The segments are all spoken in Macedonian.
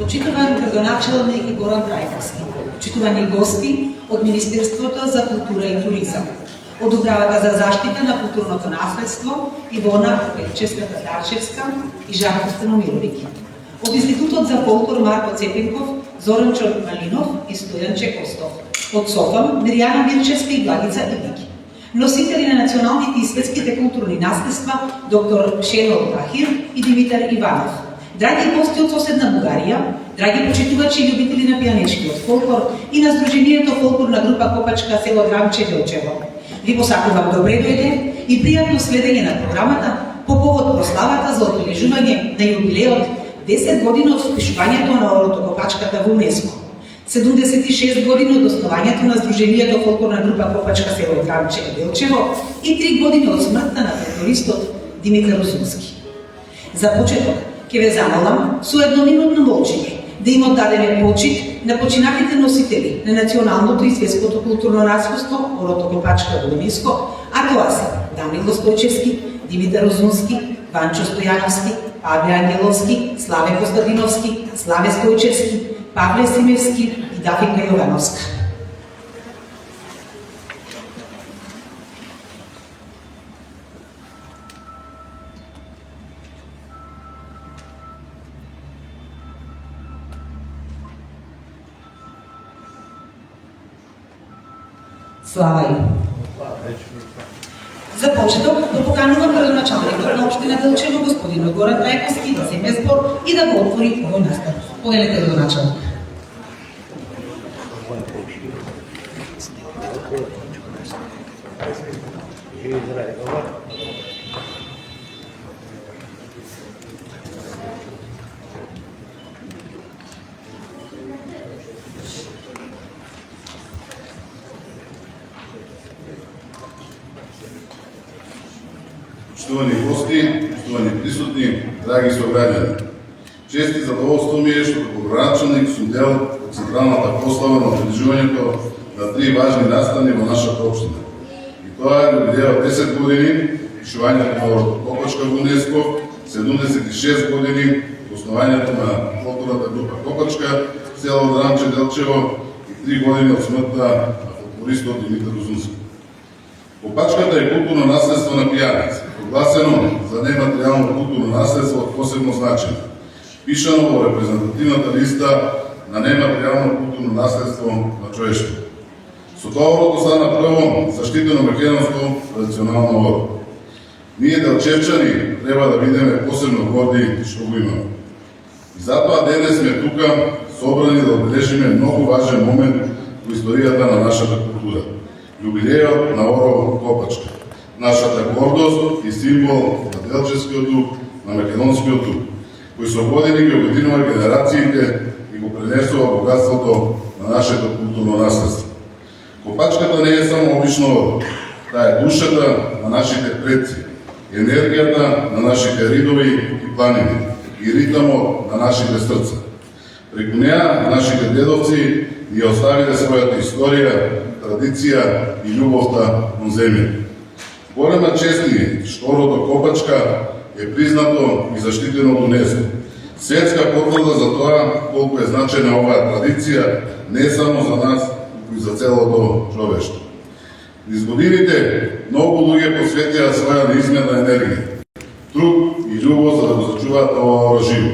Почитуван градоначалник Горан Трајковски, почитувани гости од Министерството за култура и туризам, од Управата за заштита на културното наследство Ивона Пелчевска-Татарчевска и Жако Станомировиќ, од Институтот за фолклор Марко Цепенков, Зоранчо Малинов и Стојан Чекостов, од СОФАМ Мирјана Мирчевска и Благица Ибики, носители на националните и светските културни наследства доктор Шенол Тахир и Димитар Иванов, драги гости од соседна Бугарија, драги почитувачи и љубители на пијанешкиот фолклор и на Сдруженијето фолклорна група Копачка село Драмче Делчево. Ви посакувам добре дојде и пријатно следење на програмата по повод прославата за одбележување на јубилеот 10 години од впишувањето на орото Копачката во УНЕСКО, 76 години од основањето на Сдруженијето фолклорна група Копачка село Драмче Делчево и 3 години од смртта на фолклористот Димитар Озунски. За почеток ќе ве замолам со едноминутно молчење да им оддадеме почит на починалите носители на националното и светското културно наследство орото Копачка во УНЕСКО, а тоа се Данило Стојчевски, Димитар Озунски, Ванчо Стојановски, Павле Ангеловски, Славе Костадиновски, Славе Стојчевски, Павле Симевски и Дафика Јовановска. Слава им! За почеток го поканувам градоначалникот на општина Делчево, господин Горан Трајковски, да земе збор и да го отвори овој настан. Повелете, градоначалник. Поштовани гости, поштовани присутни, драги сограѓани. Чест и задоволство ми е што како градоначалник сум дел од централната прослава на одбележувањето на 3 важни настани во нашата општина. И тоа е јубилеот 10 години впишувањето на орото Копачка во УНЕСКО, 76 години основањето на фолклорната група Копачка, село Драмче Делчево и 3 години од смртта на фолклористот Димитар Озунски. Копачката е културно наследство на пијаница, прогласено за нематеријално културно наследство од посебно значење, пишано во репрезентативната листа на нематеријално културно наследство на човештвото. Со тоа орото стана прво заштитено македонско традиционално оро. Ние делчевчани треба да бидеме посебно горди што го имаме. И затоа денес сме тука собрани да одбележиме многу важен момент во историјата на нашата култура. Јубилеот на оро Копачка, нашата гордост и символ на делчевскиот дух, на македонскиот дух, кој со години ги обединува генерациите и го пренесува богатството на нашето културно наследство. Копачката не е само обично оро, таа е душата на нашите предци, енергијата на нашите ридови и планини и ритамот на нашите срца. Преку неа нашите дедовци ни оставиле својата историја, традиција и љубовта кон земја. Голема чест ни е што орото Копачка е признато и заштитено од УНЕСКО. Светска потврда за тоа колку е значена оваа традиција не само за нас, туку и за целото човештво. Низ годините многу луѓе посветија своја неизмерна енергија, труд и љубов за да го зачуваат ова оро живо.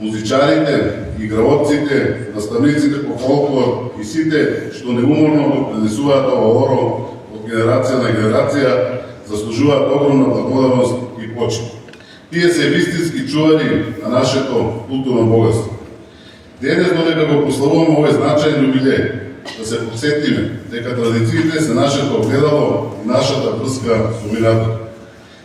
Музичарите, играоците, наставниците по фолклор и сите што неуморно го пренесуваат ова оро од генерација на генерација заслужуваат огромна благодарност и почит. Тие се вистински чувари на нашето културно богатство. Денес додека го прославуваме овој значаен јубилеј, да се подсетиме дека традициите се нашето огледало и нашата врска со минатото.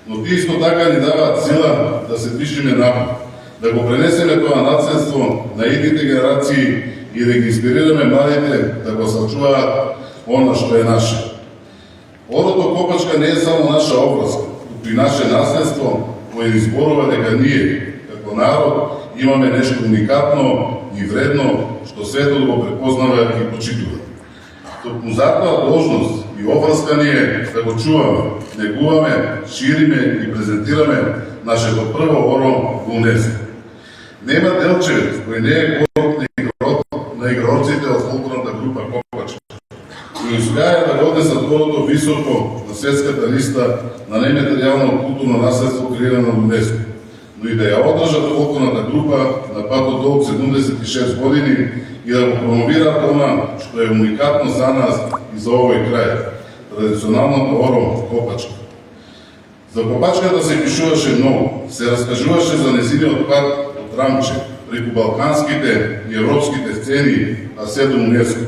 Но тие исто така ни даваат сила да се движиме напред, да го пренесеме тоа наследство на идните генерации и да ги инспирираме младите да го сачуваат она што е наше. Орото Копачка не е само наша обврска, туку и наше наследство кој ни зборува дека ние, како народ, имаме нешто уникатно и вредно што светот го препознава и почитува. Токму затоа должност и обврска ни е да го чуваме, негуваме, шириме и презентираме нашето прво оро во УНЕСКО. Нема Делчевец, кој не е город на игрорците од фолклорната група Копачка, кои успеа да го однесат городот високо на светската листа на нематеријално културно наследство креирано од ЮНЕСКО, но и да ја одржат фолклорната група на патот долг 76 години и да го промовираат она што е уникатно за нас и за овој крај, традиционалното оро Копачка. За Копачката се пишуваше многу, се раскажуваше за незиниот пат од Рамче, преку балканските и европските сцени, а се до ЮНЕСКО.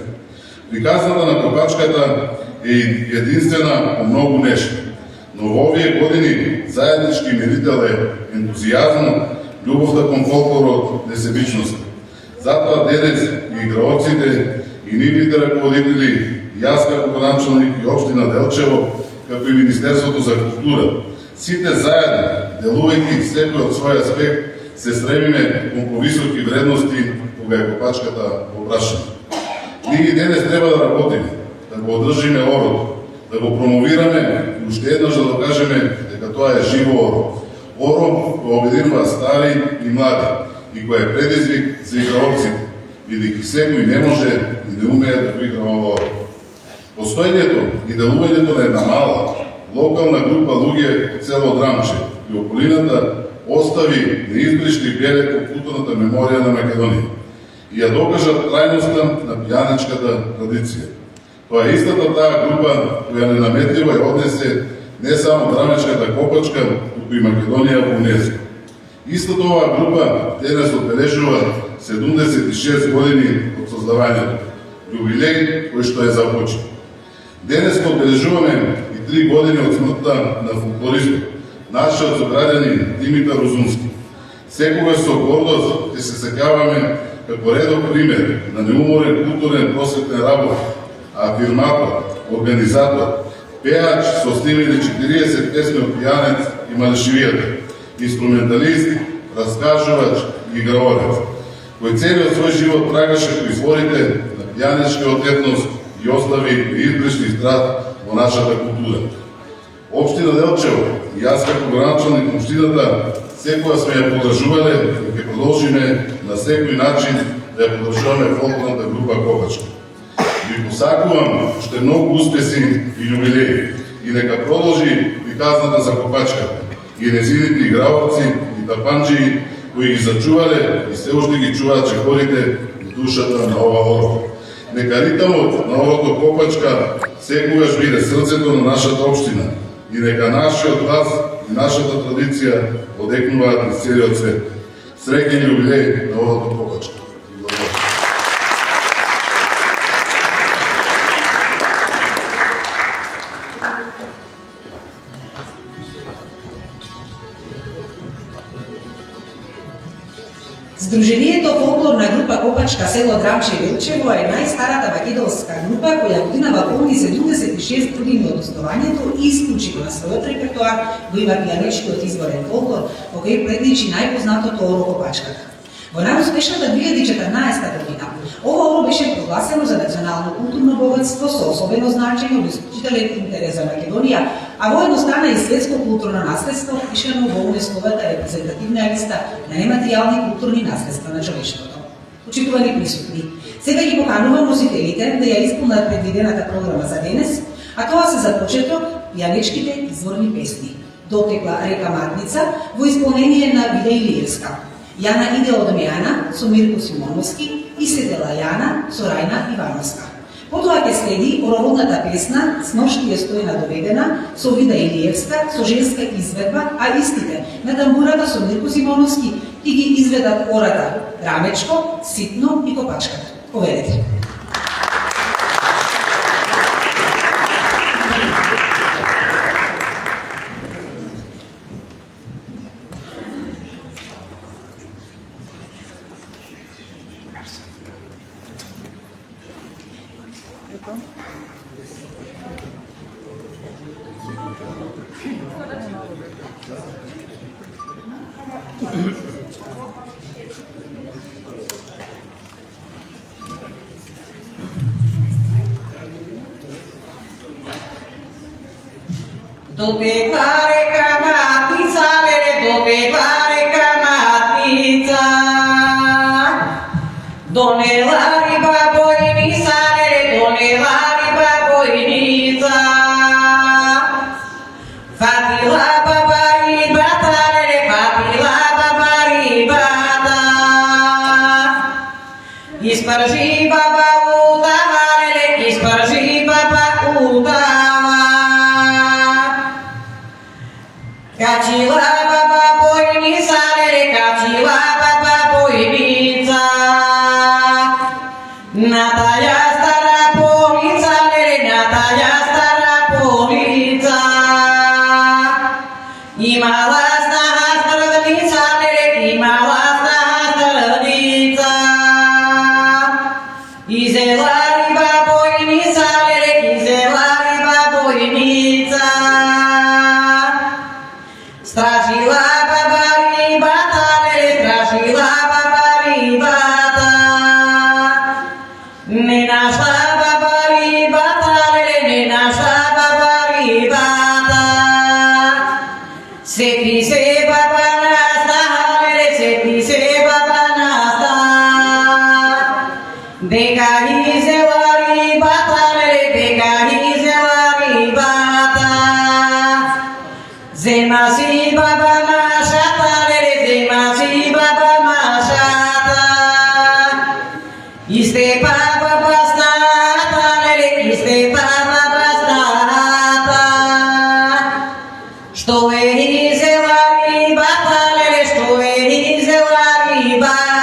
Приказната на Копачката е единствена по многу нешто, но во овие години заеднички мерител е ентузијазмот, љубовта кон фолклорот, несебичноста. Затоа денес и играоците, и нивните раководители, јас како началник и општина Делчево, како и Министерството за култура, сите заедно, делувајќи секој од свој аспект, се стремиме кон повисоки вредности кога е Копачката во прашање. Ние денес треба да работиме, да го одржиме орот, да го промовираме и уште еднаш да докажеме дека тоа е живо оро. Оро кој обединува стари и млади и кој е предизвик за играорците, бидејќи секој не може и не умее да го игра ово оро. Постоењето и делувањето на една мала, локална група луѓе од село Драмче и околината остави неизбришни белег во културната меморија на Македонија и ја докажат трајноста на пијаничката традиција. Тоа е истата таа група која ненаметливо ја однесе не само драмечката Копачка, туку и Македонија во ЮНЕСКО. Истата оваа група денес одбележува 76 години од создавањето, јубилеј кој што е започнат. Денес одбележуваме и 3 години од смртта на фолклористот, нашиот сограѓанин Димитар Узунски. Секогаш со гордост ќе се сеќаваме како редов пример на неуморен културен просветен работ, афирматор, организатор, пеач со снимени 40 песни од пијанец и малешивијата, инструменталист, раскажувач и играорец, кој целиот свој живот трагаше по изворите на пијаничкиот етнос и остави неизбришни страт во нашата култура. Општина Делчево и јас како градоначалник на општината секоја сме ја подржувале и ќе продолжиме на секој начин да ја подржуваме фолклорната група Копачка. Ви посакувам уште многу успеси и јубилеи и нека продолжи приказната за Копачката и незините играорци и тапанџии кои ги зачувале и се уште ги чуваат чекорите и душата на ова оро. Нека ритамот на орото Копачка секогаш биде срцето на нашата општина и нека нашиот глас и нашата традиција одекнуваат из целиот свет. Среќен јубилеј на орото Копачка. Сдруженијето фолклорна група Копачка село Драмче и Делчево е најстарата македонска група која годинава полни 76 години од основањето и исклучиво на својот репертоар го има пијаничкиот изворен фолклор, во кој предничи најпознатото оро Копачката. Во најуспешната 2014 година, ова оро беше прогласено за национално културно богатство со особено значење од исклучителен интерес за Македонија, а воедно стана и светско културно наследство, впишано во ЮНЕСКОвата репрезентативна листа на нематеријални културни наследства на човештвото. Почитувани присутни, сега ги поканувам носителите да ја исполнат предвидената програма за денес, а тоа се за почеток пијаничките изворни песни. Дотекла река Матница во исполнение на Вида Илиевска. Јана иде од Мејана со Мирко Симоновски и Седела Јана со Рајна Ивановска. Потоа ќе следи ороводната песна "Сношки е стојна доведена" со Вида Илиевска со женска изведба, а истите на тамбурата со Мирко Симоновски и ги изведат ората Рамечко, Ситно и Копачката. Поведете. Дотекла река Матница, леле, дотекла река Матница. Kaciła baba bojnica, kaciła baba bojnica. Nataja stara polica, Nataja stara polica. I mała snaha stradnica, i mała snaha stradnica. I zela ryba bojnica, i zela ryba bojnica. Straszyła baba rybata, straszyła baba rybata. Nie nasza baba rybata, nie nasza baba rybata. Sepi se baba nasta, sepi se baba nasta. Dekahi zela ribata, dekahi zela ribata. Zemasi baba mashata, zemasi baba mashata. Istepa baba stata, istepa baba stata. Что зела рибата, что зела рибата.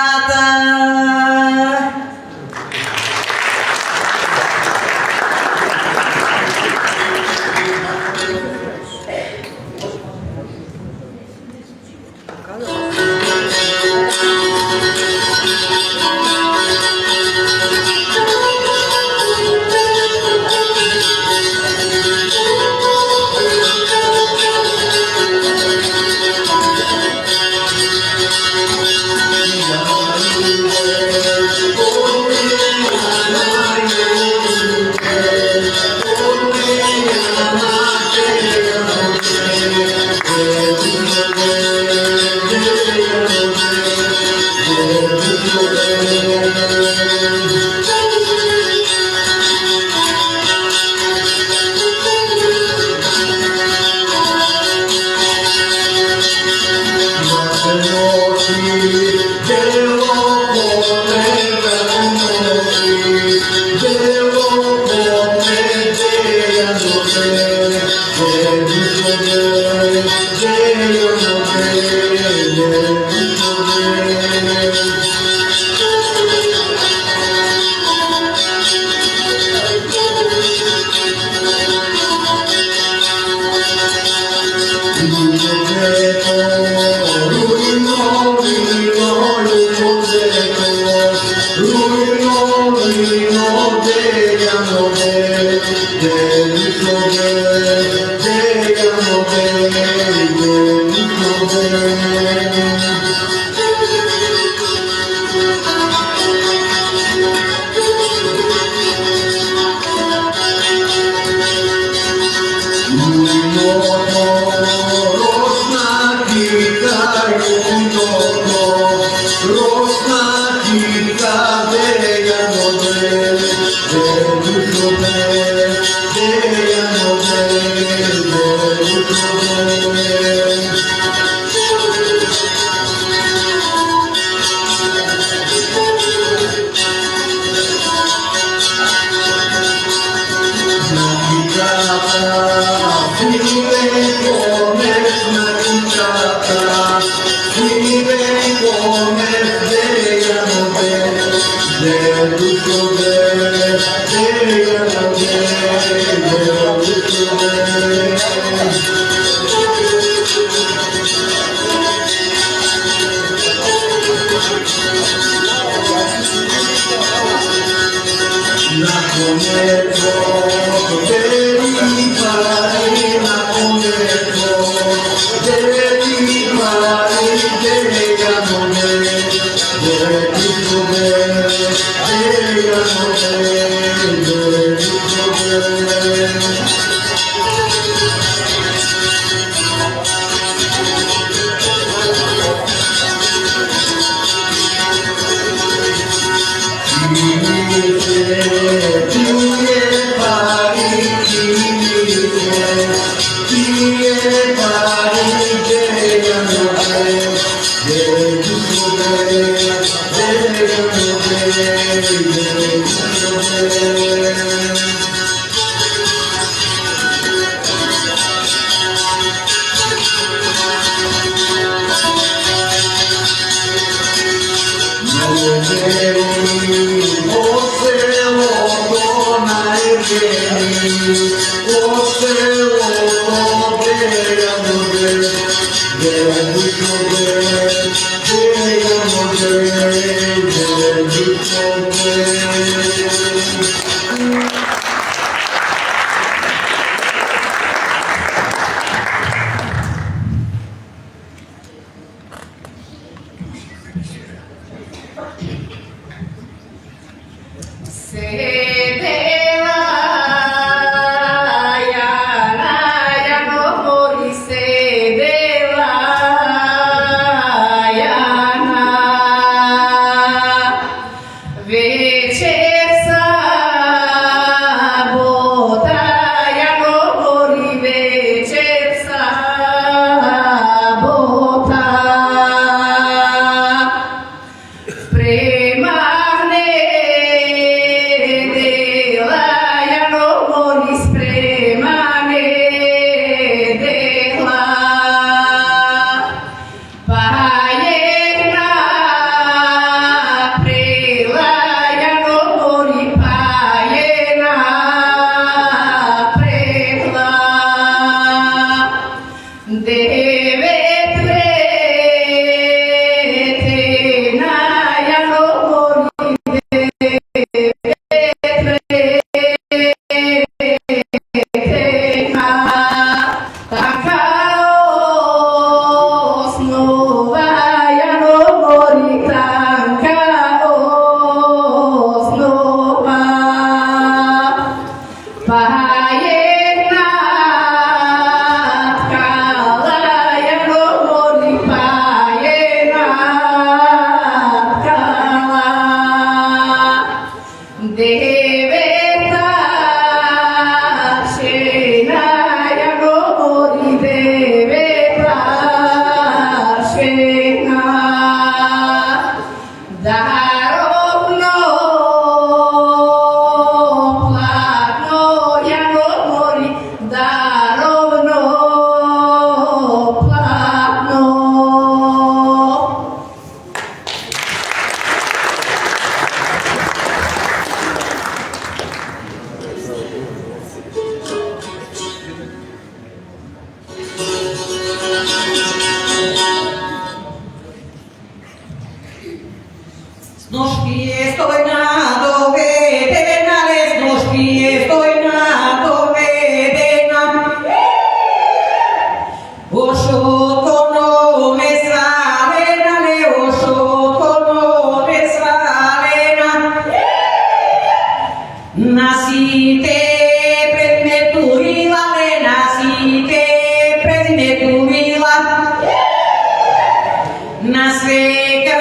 Nasce, que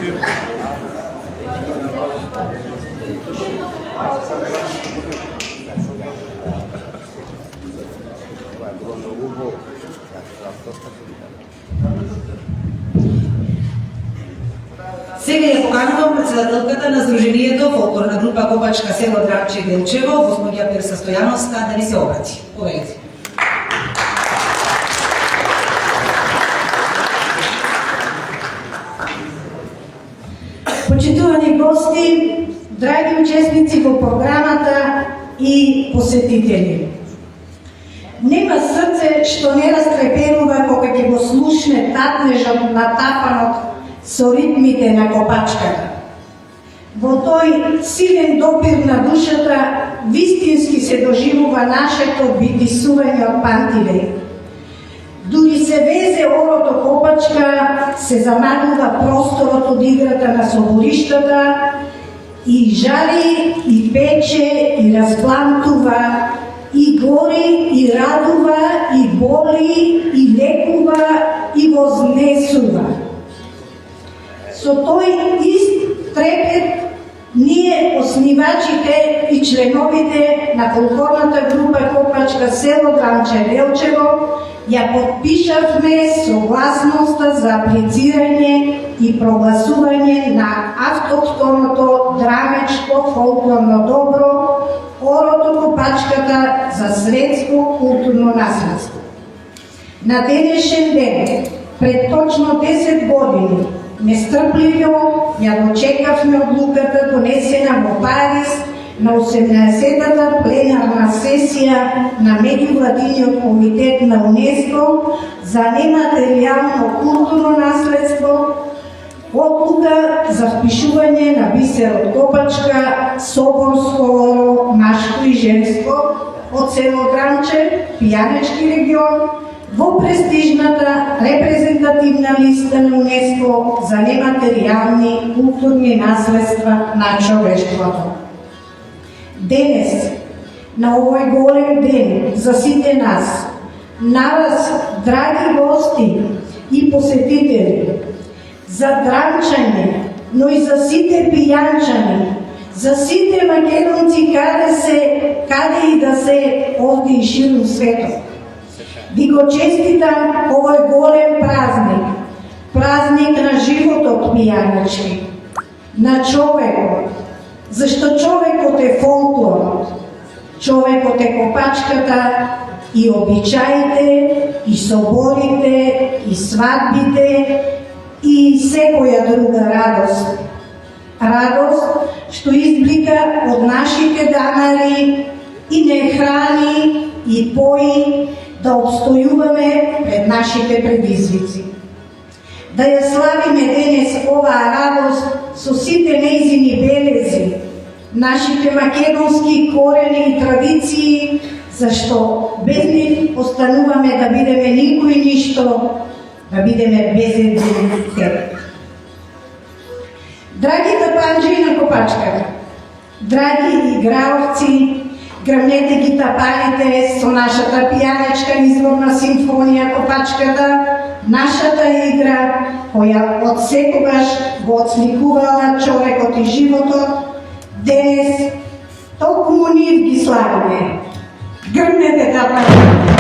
Сега ја поканувам председателката на Сдруженијето фолклорна група Копачка село Дранче Делчево, госпоѓа Перса Стојановска, да ни се обрати. Повелете. Почитувани гости, драги учесници во програмата и посетители. Нема срце што не растрепенува кога ќе го слушне татнежот натапанот со ритмите на копачката. Во тој силен допир на душата вистински се доживува нашето битисување од памтивек. Дури се везе орото копачка, се замагнува просторот од играта на собориштата и жари, и пече, и разплантува, и гори, и радува, и боли, и лекува, и вознесува. Со тој ист трепет ние, основачите и членовите на фолклорната група Копачка село Дранче Делчево, ја подпишавме согласноста за аплицирање и прогласување на автохтоното драмечко фолклорно добро орото Копачката за светско културно наследство. На денешен ден, пред точно 10 години, нестрпливо ја дочекавме одлуката донесена во Париз на 18-та пленарна сесија на Меѓувладиниот комитет на УНЕСКО за нематеријално културно наследство, одлука за впишување на бисерот Копачка, соборско оро, машко и женско од село Дранче, Пијанечки регион, во престижната репрезентативна листа на УНЕСКО за нематеријални културни наследства на човештвото. Денес, на овој голем ден за сите нас, на вас, драги гости и посетители, за дранчани, но и за сите пијанчани, за сите македонци каде и да се овде и ширум светот. Ви го честитам овој голем празник, празник на животот пијанечки, на човекот, зашто човекот е фолклорот, човекот е копачката и обичаите, и соборите, и свадбите, и секоја друга радост. Радост што изблика од нашите данари и не храни и пои да обстојуваме пред нашите предизвици. Да ја славиме денес оваа радост со сите нејзини белези, нашите македонски корени и традиции, зашто без нив остануваме да бидеме никој ништо, да бидеме безедни теп. Драги тапанџи на Копачката, драги играовци, грмнете ги тапаните со нашата пијанечка изворна симфонија Копачката, нашата игра која од секогаш го отсликувала човекот и животот, денес толкому нив ги славиме. Грмнете тапаните!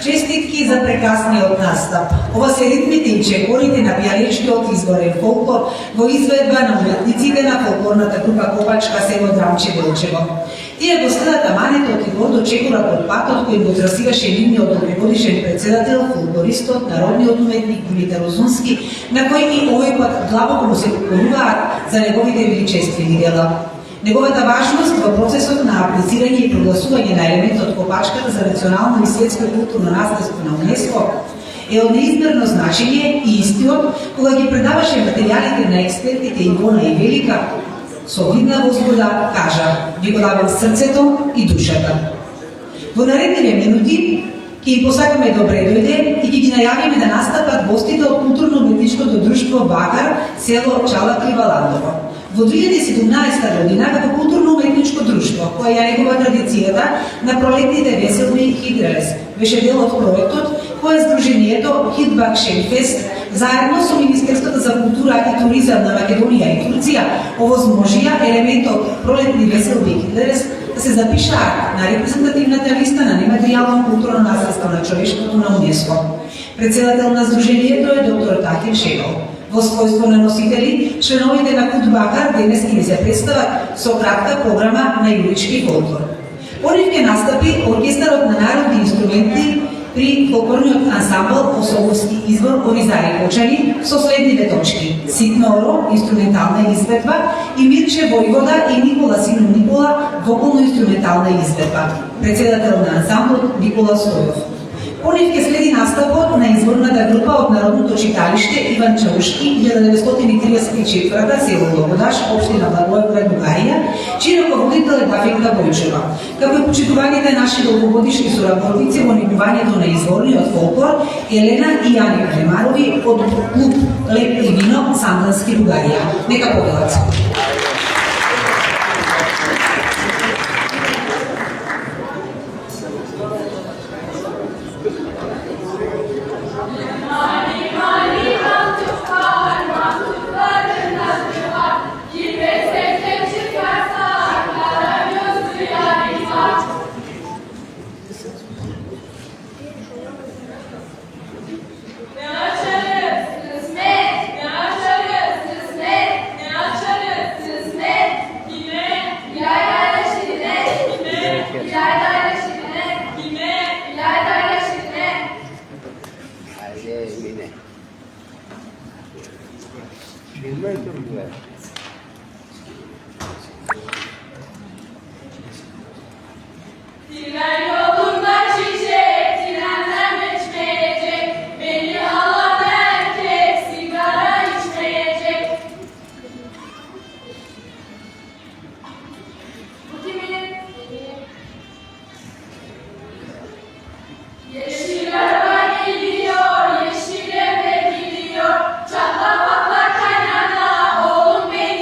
Čestitki za прекрасниот настап. Ова се ритмите и чекорите на пијаничкиот изборен фолклор во изведба на уметниците на фолклорната група Копачка село Драмче Делчево. Тие го следат аманетот и гордо чекора под патот кој го трасираше нивниот долгогодишен председател, фолклористот, народниот уметник Димитар Озунски, на кој и овој пат длабоко му се покоруваат за неговите величествени дела. Неговата важност во процесот на аплицирање и прогласување на елементот Копачката за национално и светско културно наследство на УНЕСКО е од неизмерно значење и истиот кога ги предаваше материјалите на експертите Ивона и Велика, со видна возбуда кажа: ви го давам срцето и душата. Во наредните минути ќе им посакаме добре дојде и ќе ги најавиме да настапат гостите од културно-уметничкото друштво Бакар, село Чалапи, Валандово. Во 2017 година, како културно-уметничко друштво, која ја негова традицијата на пролетните веселби Хидрелес, беше дел од проектот кој Сдруженијето Хидбак Шенфест заедно со Министерството за култура и туризам на Македонија и Турција овозможија елементот пролетни веселби Хидрелес да се запишаат на репрезентативната листа на нематеријално културно наследство на човештвото на УНЕСКО. Председател на Сдруженијето е доктор Такир Шегал. Во својство на носители, членовите на Кут Бакар денес ќе се представат со кратка програма на јуички фолклор. По нив ќе настапи оркестарот на народни инструменти при фолклорниот ансамбл Осоловски избор Оризари Кочани со следните точки: Ситно оро, инструментална изведба, и Мирче Војвода и Никола Сину Никола, вокално-инструментална изведба. Председател на ансамблот Никола Стојов. По нив ќе следи настапот на изборната група од Народното читалиште Иван Чаушки, 1934 село Лободаш, општина Благоевград, Бугарија, чиј раководител е Дафинка Бојчева. Како и почитуваните наши долгогодишни соработници во негувањето на изборниот фолклор, Елена и Јани Кремарови од клуб Леп и вино Сандански, Бугарија. Нека повелат. Yeşile ve gidiyor, çatla patla kaynana, oğlum benim.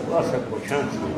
Ваше почанство.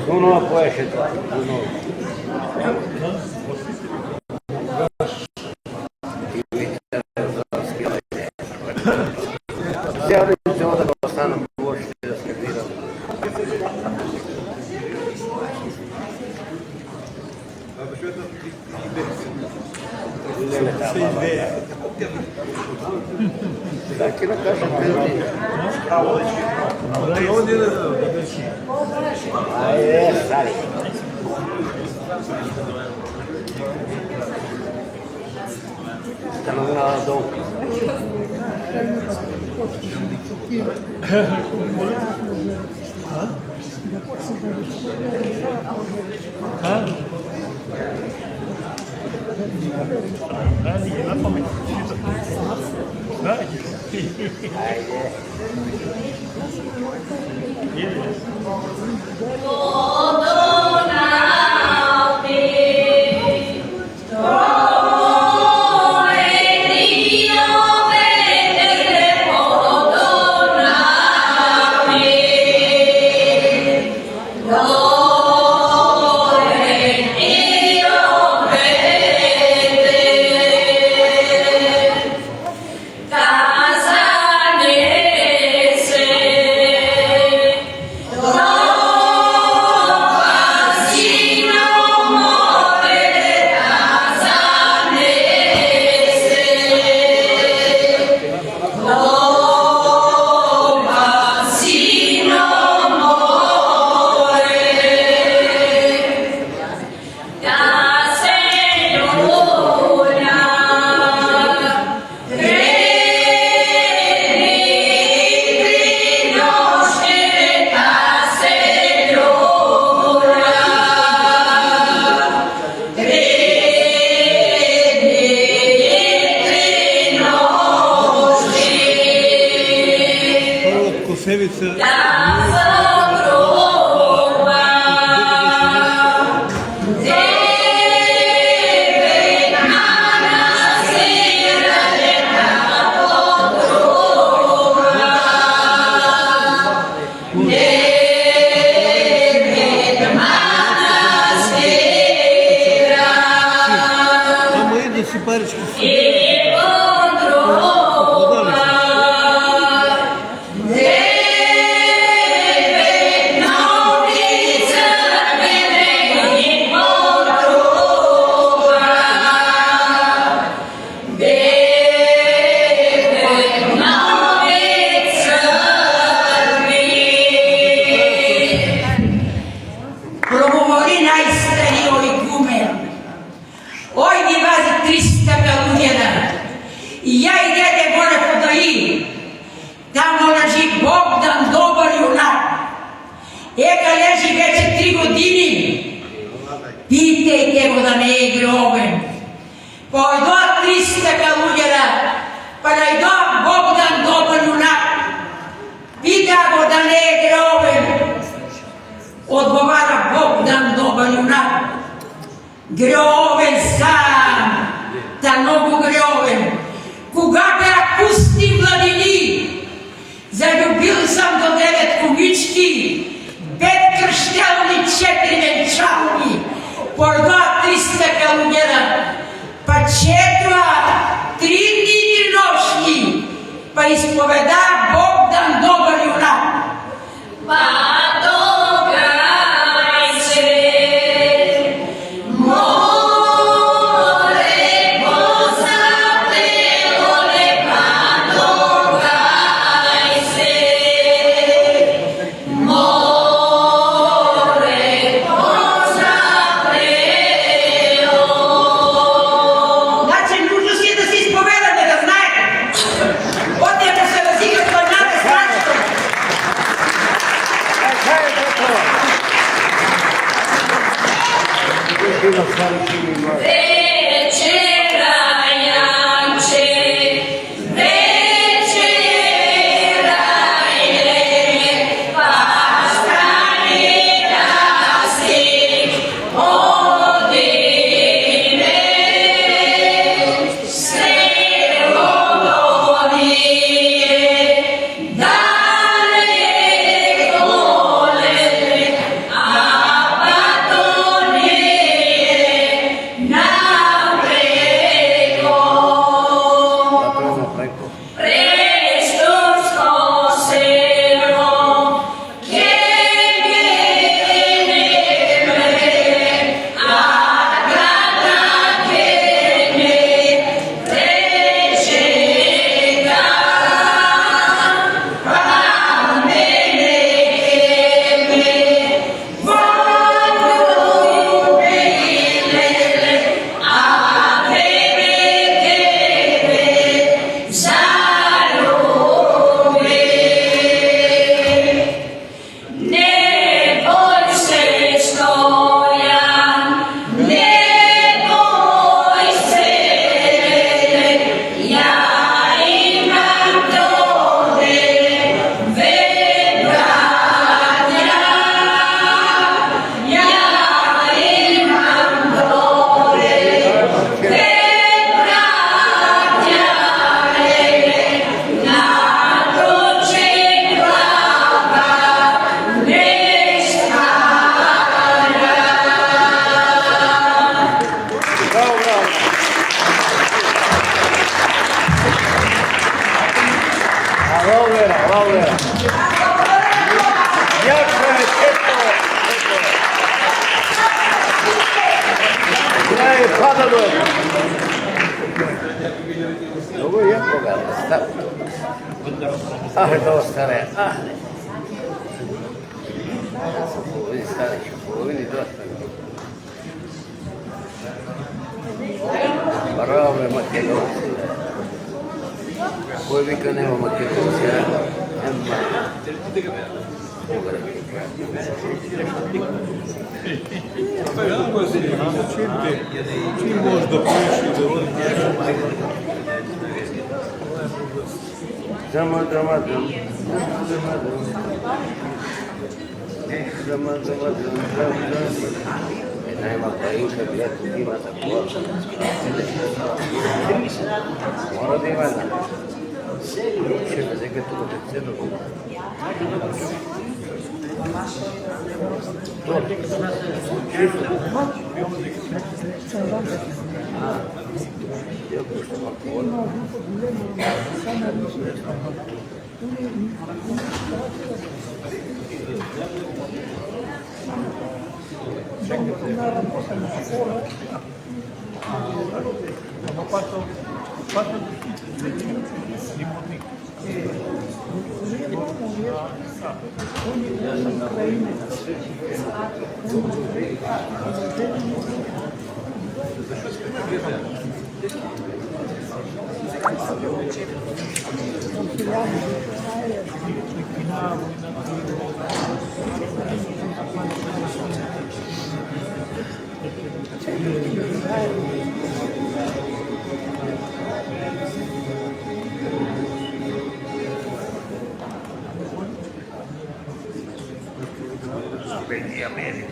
Uno può essere uno. Сега да се да останам. Так и накажем. Айде, стари. Стану надолу. Значи нужно си да си изповедаме, да знаете. Вот ако се разигра до старе. Половині старе, половині до старе. Браве македонці. Кой вика нема македонція? Чим можна допомогти? Замадамадам. Една има паринка, две тук има такова. Мора да има една. Ще взега тук децето. Vedi America,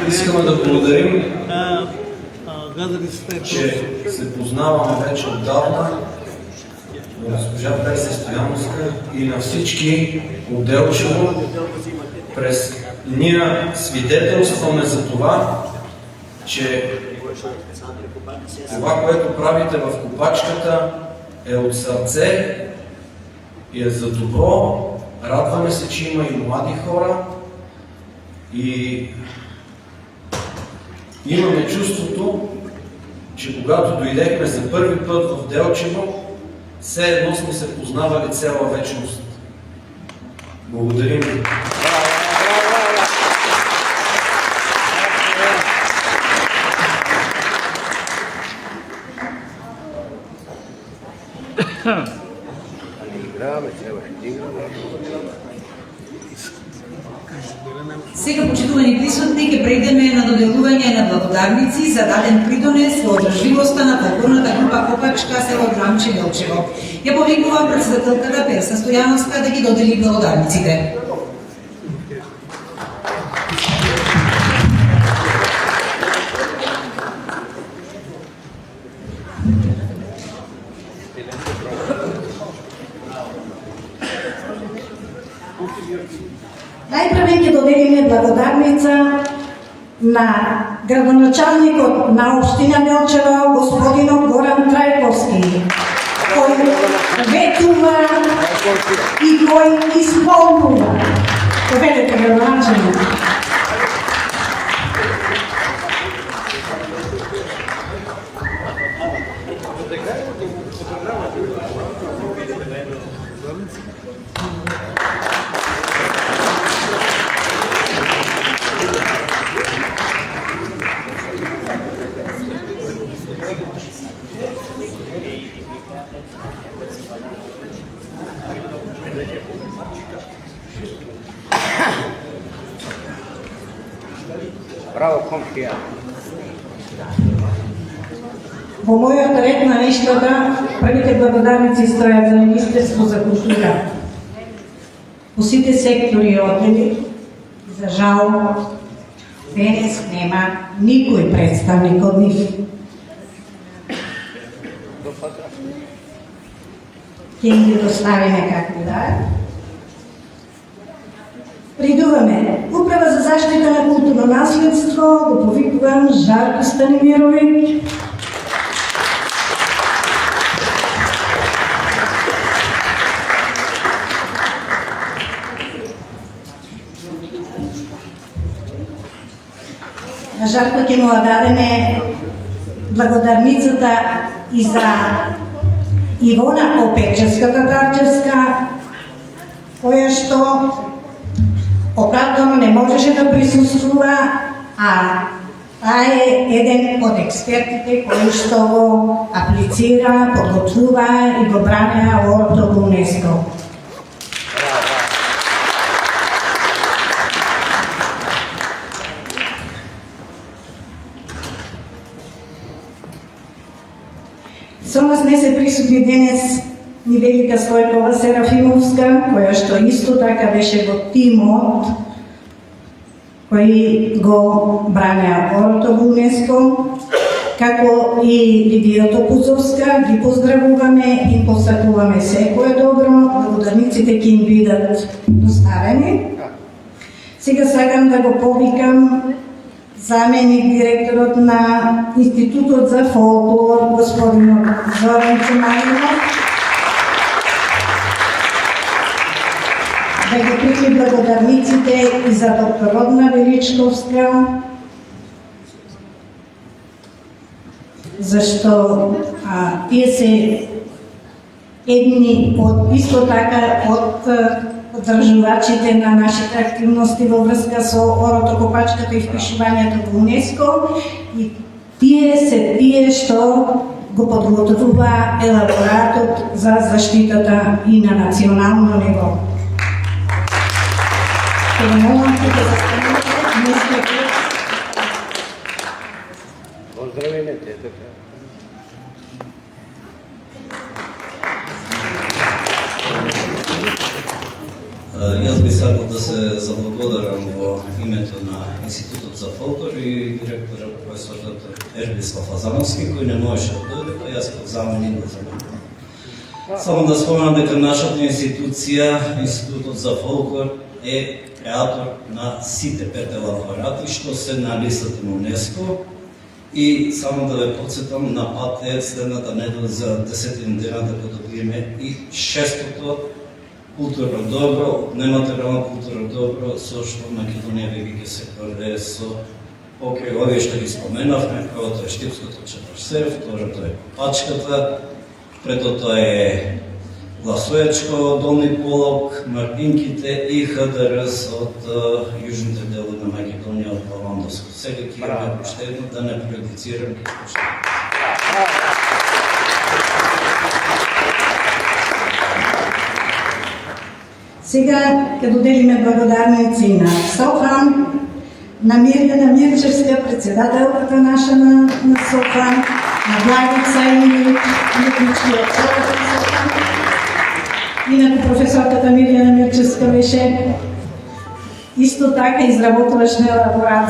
Искаме да благодарим, че се познаваме вече отдавна, на госпожа Песя Стояновска и на всички от Делчево. Ние свидетелстваме за това, че това, което правите в Копачката, е от сърце и е за добро. Радваме се, че има и млади хора и имаме чувството, че когато дойдехме за първи път в Делчево, все едно сме се познавали цяла вечност. Благодарим ви. Сега, почитувани присутни, ќе преидеме на доделување на благодарници за даден придонес во одржливоста на фолклорната група Копачка, село Грамче, Делчево. Ја повикувам председателката Песа Стојановска да ги додели благодарниците. Најпрвен ќе доделиме благодарница на градоначалникот на општина Делчево, господинот Горан Трајковски, кој ветува и кој исполнува. Поведете градоначалник. Браво, комшија! Во мојот ред на нештата, првите благодарници стојат за Министерство за култура. По сите сектори оддели, за жал, денес нема никој представник од нив. Ќе ги доставиме како да е. Придуваме Управа за заштита на културно наследство, го повикувам Жарко Станимировиќ. На Жарко ќе му дадеме благодарницата и за Ивона Опечевската Тарчевска, која што оправдано не можеше да присуствува, а таа е еден од експертите кои што го аплицира, подготвува и го бранеа орото во УНЕСКО. Со нас не се присутни денес ни Велика Стојкова Серафимовска, која што исто така беше во тимот кои го бранеа орото во УНЕСКО, како и Лидија Топузовска. Ги поздравуваме и посакуваме секое добро. Благодарниците ќе им бидат доставени. Сега сакам да го повикам заменик директорот на Институтот за фолклор, господинот Зоран Цумаринов, да ги прими благодарниците и за доктор Родна Величковска, зашто тие се едни од исто така од одржувачите на нашите активности во врска со орото, Копачката и впишувањето во УНЕСКО, и тие се тие што го подготвува елаборатот за заштитата и на национално ниво. Поздравете, така. Јас би сакал да се заблагодарам во името на Институтот за фолклор и директора професор доктор Ербислав Азановски, кој не можеше да дојде, па јас како заменик да заменам. Само да споменам дека нашата институција, Институтот за фолклор, е креатор на сите петел апарати што се на листата на УНЕСКО. И само да ве подсетам, на пат е следната недела за 10 дена да го добиеме и 6-тото културно добро, нематериално културно добро, со што Македонија веќе се гордее со покрај овие што ги споменавме. Првото е Штипското четврсер, второто е Пачката, третото е Ласоечко, Долни Полок, Марпинките и ХДРС од јужните делови на Македонија од Паландовско. Сега ќе имаме уште едно, да не прejudicирам ке почнем. Сега ќе доделиме благодарници на Софан, на Мирјана Мирчевска, председателката наша на Софан, на Благица и Митничкиот Софан, инаку професорката Мирјана Мирчевска беше исто така изработуваше елаборат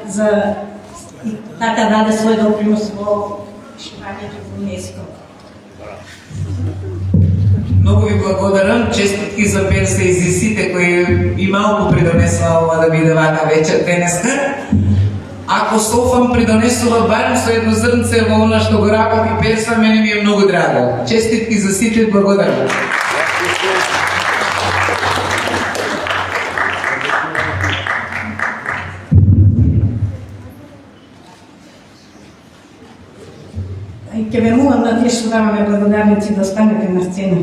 за така даде свој допринос во шпањето во УНЕСКО. Многу ви благодарам, честитки за Перса и за сите кои и малку придонесува ова да биде вака вечер денеска. Ако Софан придонесува барем со едно зрнце во она што го работи Перса, мене ми е многу драго. Честитки за сите, благодарам. Ќе ве молам да тие што даваме благодарници да останете на сцена.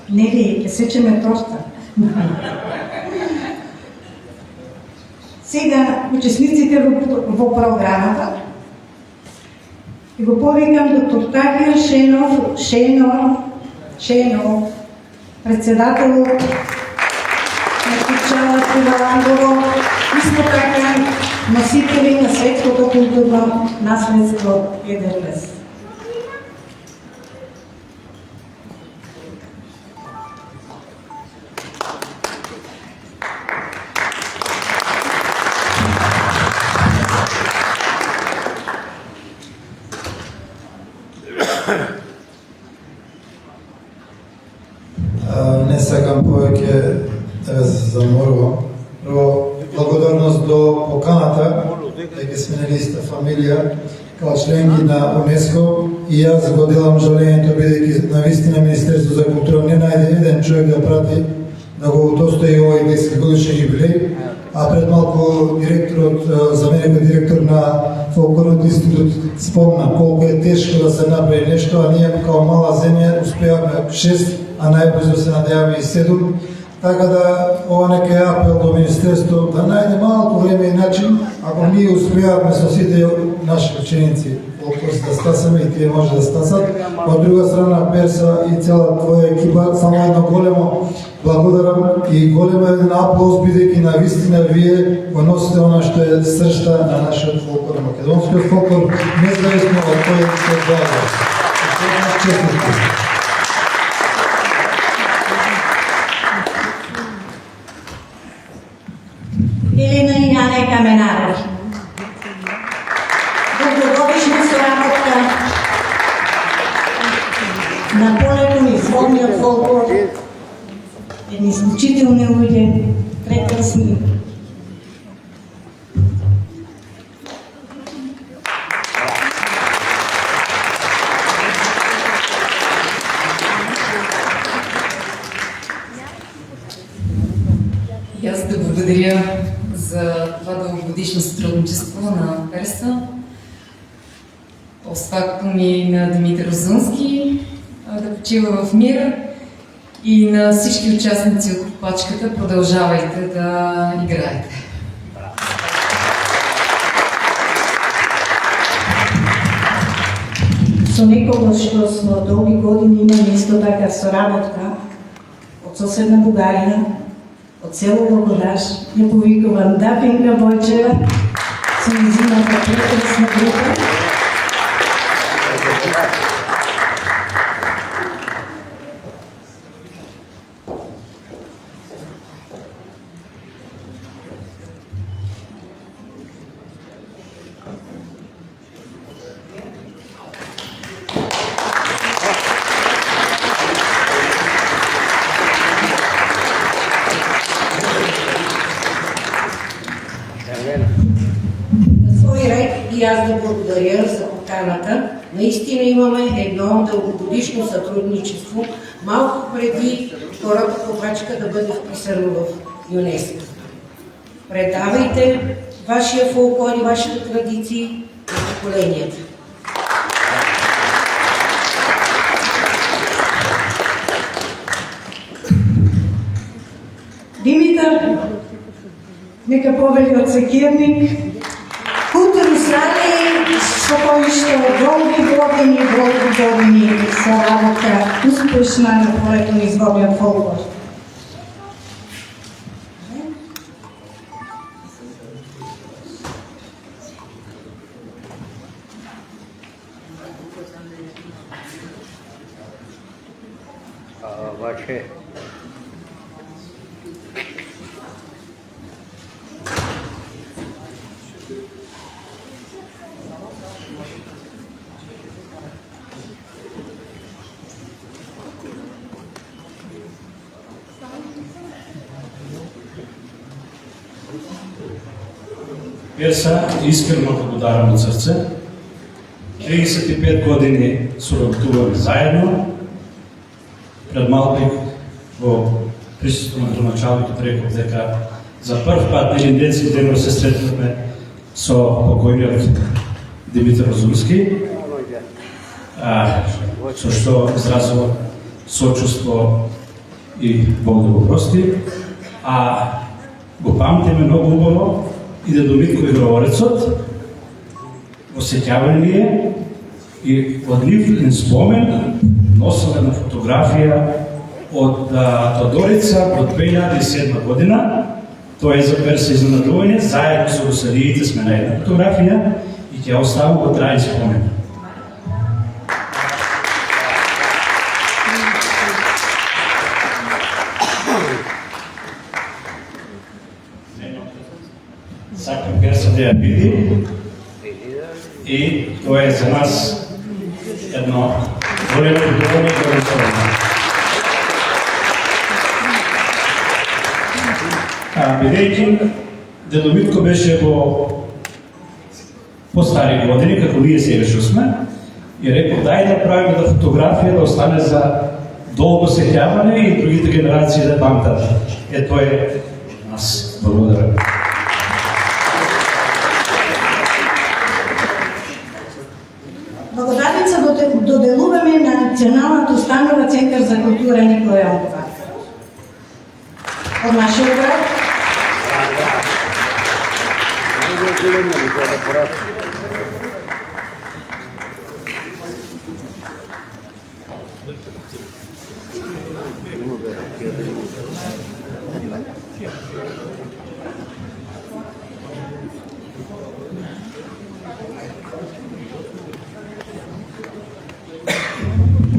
Не ли, ќе сечеме торта. Сега, учесниците во програмата, и го повикам доктор Тахир Шенов, председател на Пчела Сиваландово, исто така носители на светското културно наследство ЕДРС. Не сакам повеќе да ве заморувам. Прво, благодарност до поканата, дека сме на листа фамилија, као членки на УНЕСКО, и јас го делам жалењето, бидејќи навистина Министерство за култура не најде еден човек да прати да го удостои овој 10 годишен юбилеј, а пред малку директорот, заменик директор на Фолклорниот институт спомна колку е тешко да се направи нешто, а ние као мала земја успеавме 6, а најблизо се надеваме и 7. Така да, ова нека е апел до Министерство да најде малку време и начин, ако ние успеавме со сите наши ученици фолклористи да стасаме и тие може да стасат. Од друга страна, Перса и цела твоја екипа, само едно големо благодарам и големо еден аплауз, бидејќи навистина вие го носите она што е сршта на нашиот фолклор, македонскиот фолклор, независно од кој се доаѓа. Честитки. Елена и Јане Каменаров. Дългогодишна соработка на полето ни свободниот фолклор. Едни изключителни луѓе, прекрасни. И аз да благодаря за това дългогодишно сътрудничество на Перса, постфактум и на Димитър Озунски, да почива в мир, и на всички участници от Пачката. Продължавайте да играете. Со некого што со долги години имаме исто така соработка од соседна Бугарија, од село Богораш, ја повикувам Дафинка Бојчева, со низината прекрасна група. аз да благодаря за поканата. Наистина имаме едно дългогодишно сътрудничество, малко преди втората копачка да бъде вписано в ЮНЕСКО. Предавайте вашия фолклор и вашите традиции на поколенията. Димитър, нека повели от Секирник, kulturni strani so poište dolgi godini sa работа успешна на полето на изворния фолклор. Ваше Песа искрено благодарам от сърце. 35 години соработуваме заедно. Пред малко во присъствието на градоначалникот реков дека за прв пат на един ден септември се сретнахме со покојниот Димитар Розунски, со што изразува сочувство и Бог да го прости. Го памтиме многу убаво и да Митко и Говорецот, осеќавани е и од нив спомен носела на фотографија од Тодорица од 2007 година. Тоа е за перса изненадување, заедно со русариите сме на една фотографија и ќе оставам го трај спомен. Сакам перса да ја види и тоа е за нас едно големо задоволение да го спомнам. Бидејќи дедо Митко беше во по-стари години, како ние сега што сме, и рекол дај да правиме да фотографија да остане за долго сеќаване и другите генерации да памтат. Тоа е нас. Благодарам. Благодарница доделуваме на Националната установа Центар за култура Никола Йонкова. Од нашиот град.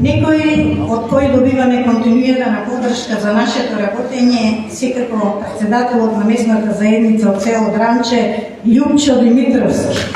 Некој од кои добиваме континуирана поддршка за нашето работење, секако председателот на местната заедница од село Дранче, Љупчо Димитровски.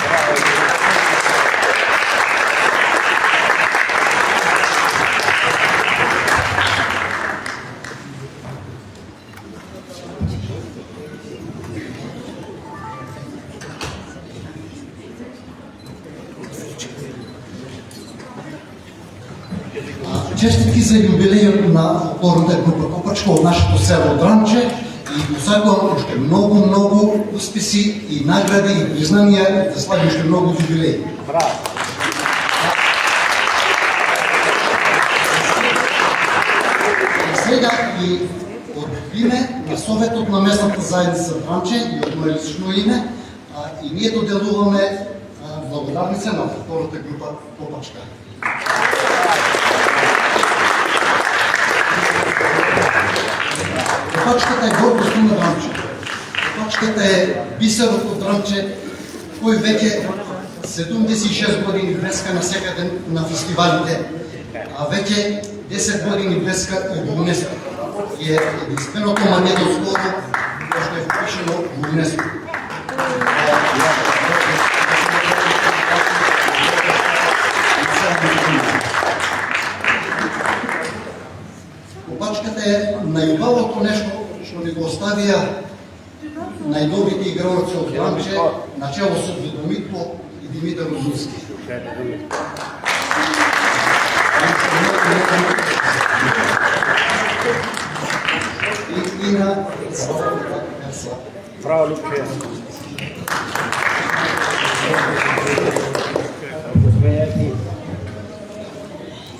Честитки за юбилејот на фолклорната група Копачка од нашето село Дранче и го сакувам уште многу успеси и награди и признанија да слави уште многу юбилеи. Браво! Сега и од име на Советот на местната заедница Дранче и од моје лично име и ние доделуваме благодарница на фолклорната група Копачка. Копачката е гордост на Дранче. Копачката е бисерот од Дранче, кој веќе 76 години блеска навсекаде на фестивалите, а веќе 10 години блеска во ЮНЕСКО. И е единственото мането скоро кој што е впишено во ЮНЕСКО. Копачката е најубавото нешто што ни го оставија најдобрите игралци од Дранче, начело со Дедо Митко и Димитър Озунски. И на Браво, Любче.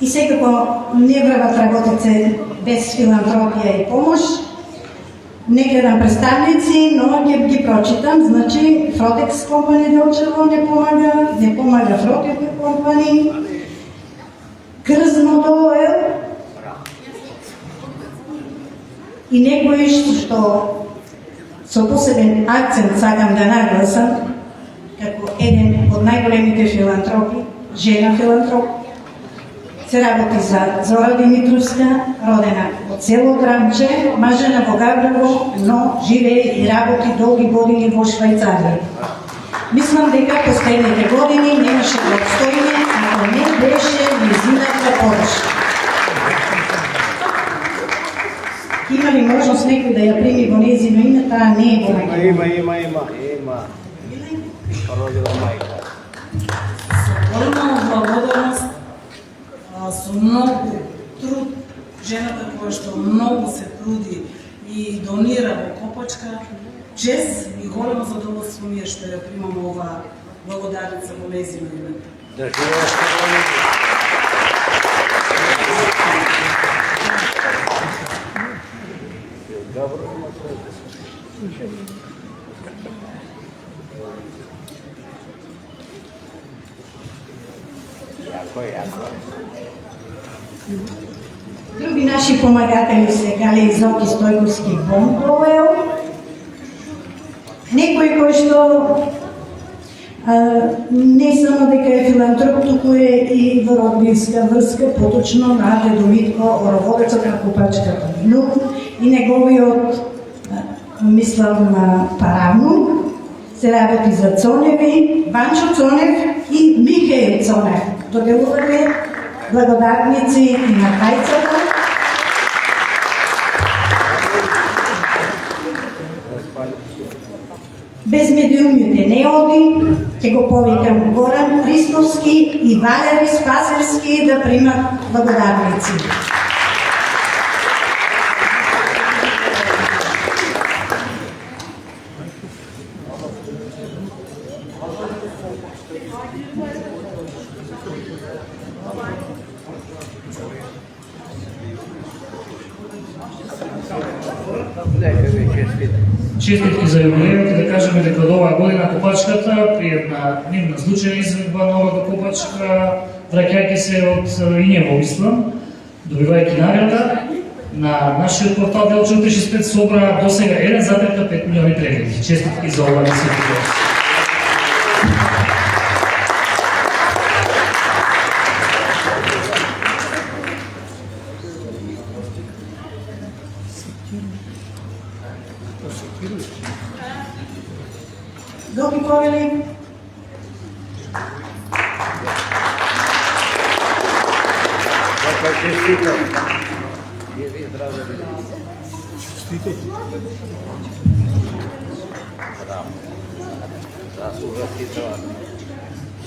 И секако не врват работите без филантропија и помош. Не гледам представници, но ќе ги прочитам. Значи, Фротекс компани Делчево не помага Фротекс компани, Крзното ойл и некои што со посебен акцент сакам да нагласам, како еден од најголемите филантропи, жена филантроп, се работи за Зора Димитровска, родена од село Драмче, мажена во Габрово, но живее и работи долги години во Швајцарија. Мислам дека последните години немаше да обстоиме, ако не беше низината подршка. Има ли можност некој да ја прими во незино име, таа не е во Македонија? Има. Родила мајка. Голема благодарност, со многу труд, жената која што многу се труди и донира во Копачка, чест и големо задоволство ми е што ја примам ова благодарница во незино име. Да живееш. Добро, Други наши помагатели се Гале Зоки Стојковски Бомбоел, некој кој што не само дека е филантроп, туку е и во родбинска врска, поточно на дедо Митко Ороводецот на Копачката внук и неговиот, мислам, паравнук, се работи за Цоневи, Ванчо Цонев и Михаил Цонев. Доделуваме благодарници и на тајцата. Без медиумите не оди, ќе го повикам Горан Христовски и Валери Спасерски да примат благодарници. Честитки за јубилејот и да кажеме дека од оваа година Копачката при една нивна звучена изведба нова до Копачка, враќајќи се од Ињево Ислам, добивајќи награда на нашиот портал Делчево 365 собра до сега 1,5 милиони прегледи. Честитки за оваа иницијатива. Доки Повели.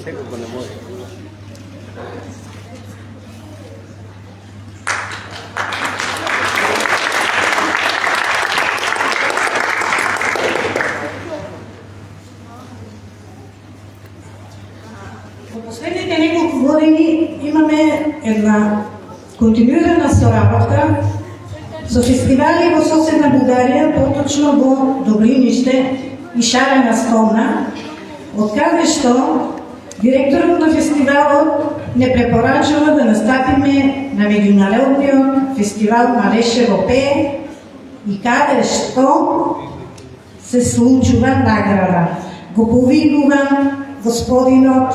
Секако не може. Во последните неколку години имаме една континуирана соработка со фестивали во соседна Бугарија, поточно во Добриниште и Шарена Столна, од каде што директорот на фестивалот не препорачува да настапиме на меѓународниот фестивал Марешево пее и каде што се случува награда. Го повикувам господинот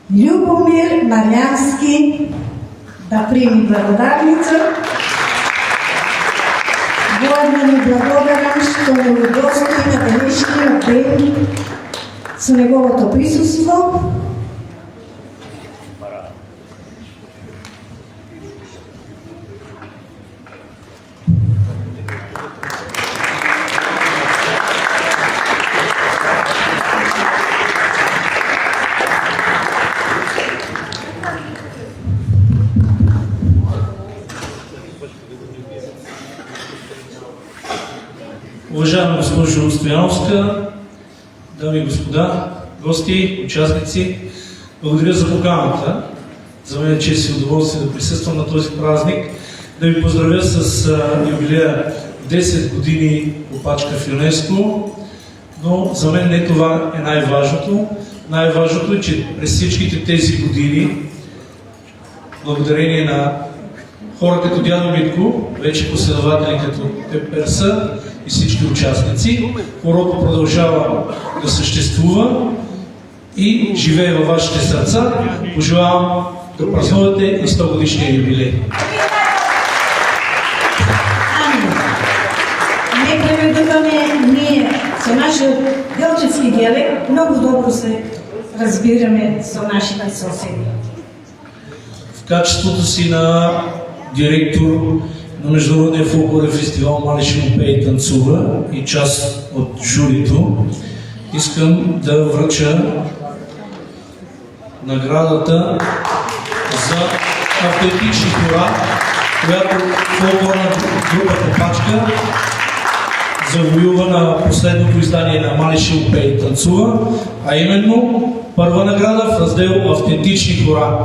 Љубомир Марјански да прими благодарница. Воедно му благодарам што ме удостои на денешниот ден со неговото присуство. Уважаема госпожо Стояновска, дами и господа, гости, участници, благодаря за поканата. За мен е чест и удоволствие да присъствам на този празник. Да ви поздравя с юбилея 10 години опачка в ЮНЕСКО, но за мен не това е най-важното. Най-важното е, че през всичките тези години, благодарение на хора като дядо Митко, вече последователи като Перса и всички участници, хорото продължава да съществува и живее във вашите сърца. Пожелавам да празнувате и 100 годишния юбилей. Не преведуваме ние со нашиот делчевски диалект, много добро се разбираме со нашите соседи. В качеството си на директор на Международния фолклорен фестивал Малишево пее и танцува и част от журито, искам да връча наградата за автентични хора, която фолклорна група Копачка завоюва на последното издание на Малишево пее и танцува, а именно първа награда в раздел Автентични хора.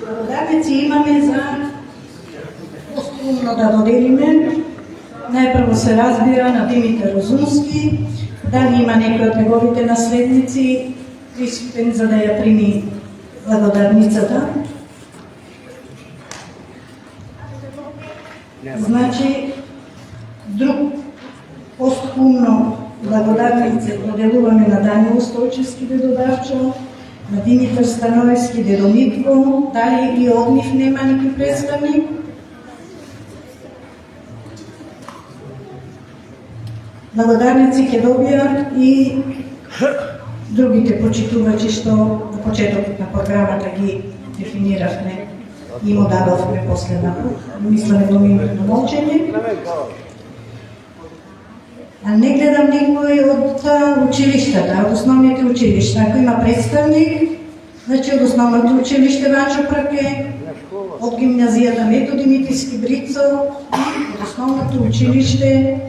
Благодарници имаме за постумно да доделиме. Најпрво се разбира на Димитар Розунски, дали има некои од неговите наследници присутен за да ја прими благодарницата. Значи, друг постумно благодарници доделуваме на Даниел Стојчевски дедодавчо, на Димитар Становевски, дедо Митко, дали и од нив нема никој представник. Благодарници ќе добијат и другите почитувачи што на почетокот на програмата ги дефиниравме и му дадовме последна мислене до минуто на молчење. А не гледам никој од училиштата, од основните училишта. Ако има представник, значи од основното училиште Ванчо Праке, од гимназијата Методи Димитријски Брицо и од основното училиште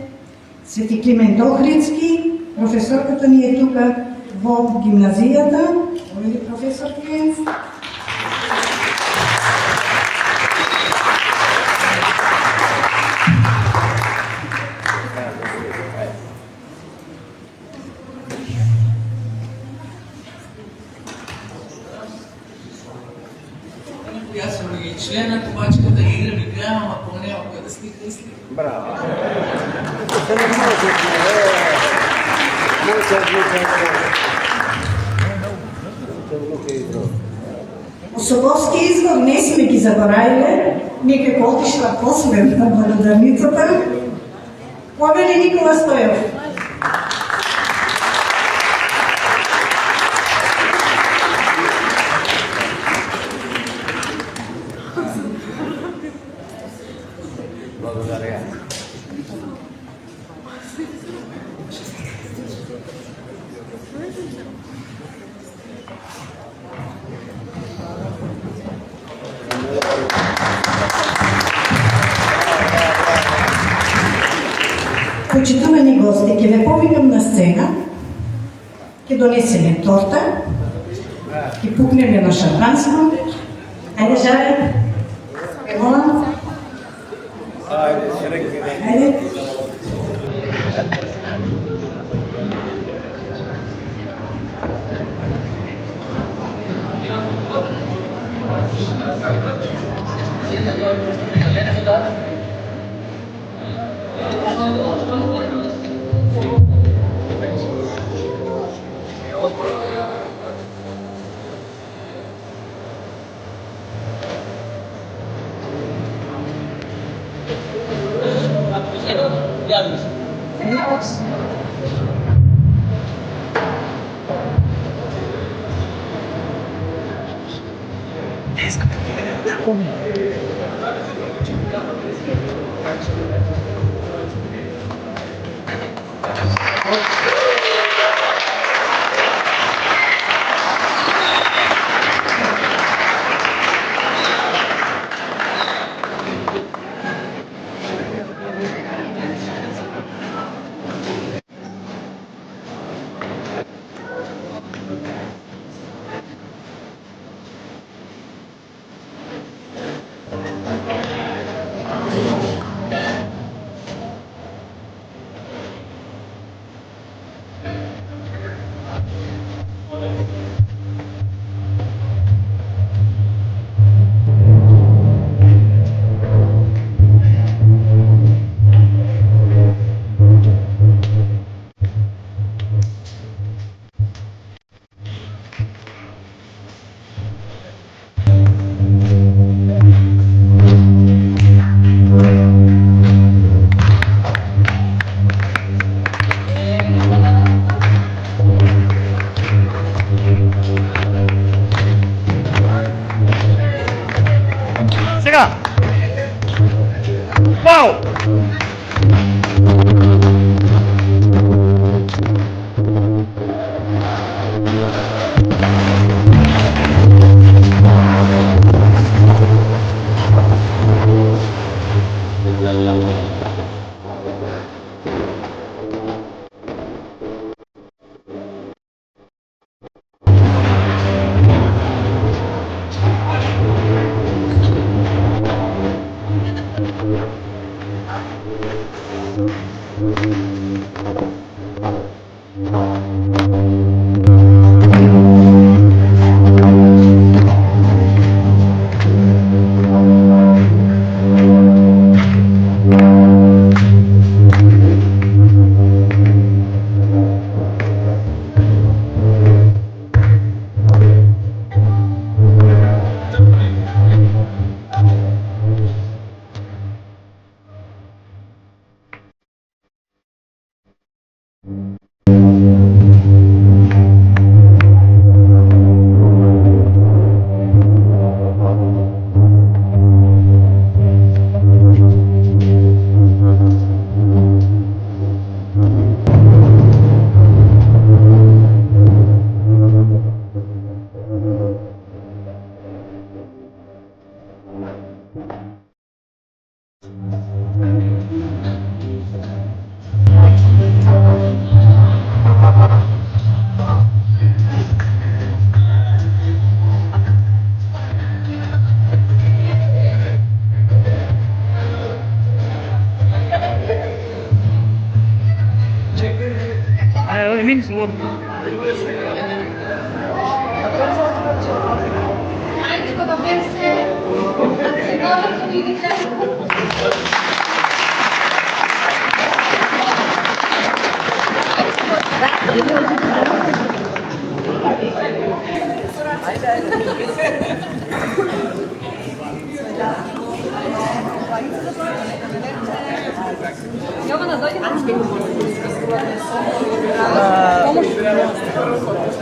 Свети Климент Охридски. Професорката ни е тука во гимназијата. Овие професорки. Јас сум и член на Копачката, играм и гледам, ама ако нема кој да слика и слика. Браво! Особовски извор не сме ги заборавиле, некако отишла после на благодарницата. Повели Никола Стоев. Благодаря. Почитувани гости, ќе ве повикам на сцена, ќе донесеме торта, ќе пукнеме на шампанско. Ајде, Жаре, ке молам. Ајде, срекни. Ајде.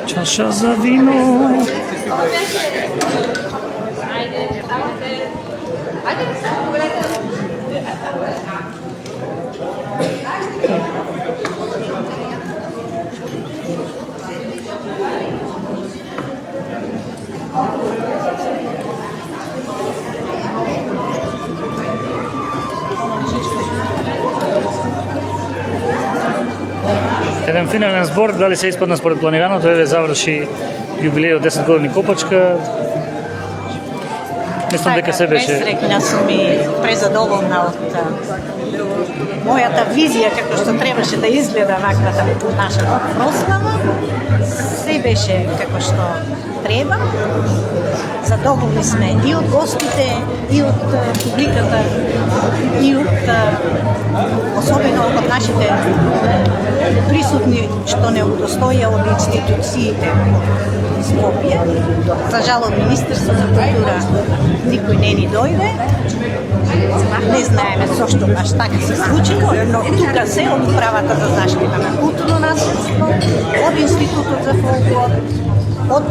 Чаша за вино. Еден финален збор, дали се испадна според планираното, еве заврши јубилеј од 10 години Копачка. Мислам дека се беше... Пресрекна сум и презадоволна од мојата визија како што требаше да изгледа ваквата нашата прослава. Се беше како што треба. Задоволни сме и од гостите, и од публиката, и од особено од нашите присутни што не удостоја од институциите од Скопје. За жал од Министерството за култура никој не ни дојде. Не знаеме зошто баш така се случило, но тука се од Управата за заштита на културно наследство, од Институтот за фолклор, од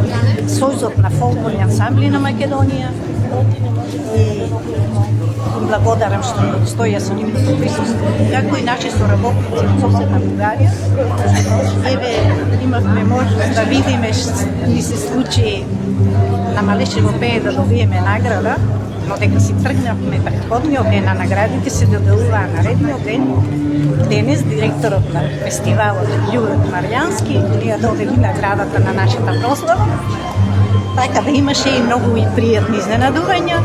Сојузот на фолклорни ансамбли на Македонија, и благодарам што стоја со нивното присуство, како и наши соработници од соседна Бугарија. Еве, имавме можност да видиме што ни се случи на Малешево пее да добиеме награда, но дека си тргнавме предходниот ден, а наградите се доделуваа наредниот ден. Денес директорот на фестивалот Љубо Марјански ни ја додели наградата на нашата прослава. Така да имаше и многу и пријатни изненадувања.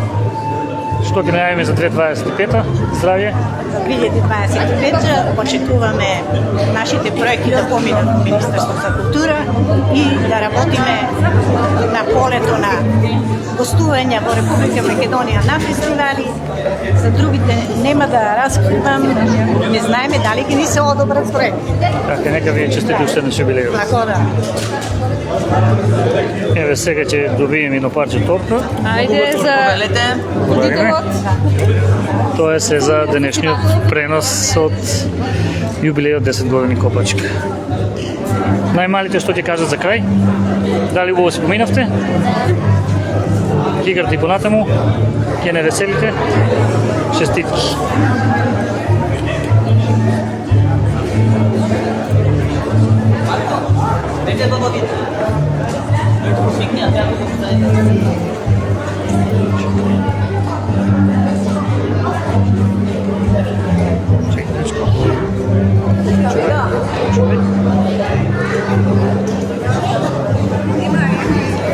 Што ги најавиме за 2025-та? Здравје! За 2025 очекуваме нашите проекти да поминат во Министерството за култура и да работиме на полето на гостувања во Република Македонија на фестивали. За другите нема да раскривам, не знаеме дали ќе ни се одобрат проекти. Така, нека ви честити уште на юбилејот. Така да. Еве сега ќе добиеме едно парче топка. Ајде за водителот. Тоа е се за денешниот пренос од юбилејот 10 години Копачка. Најмалите што ќе кажат за крај? Дали убаво се поминавте? Ќе играте и понатаму? Ќе не веселите? Честитки! Веќе да водите.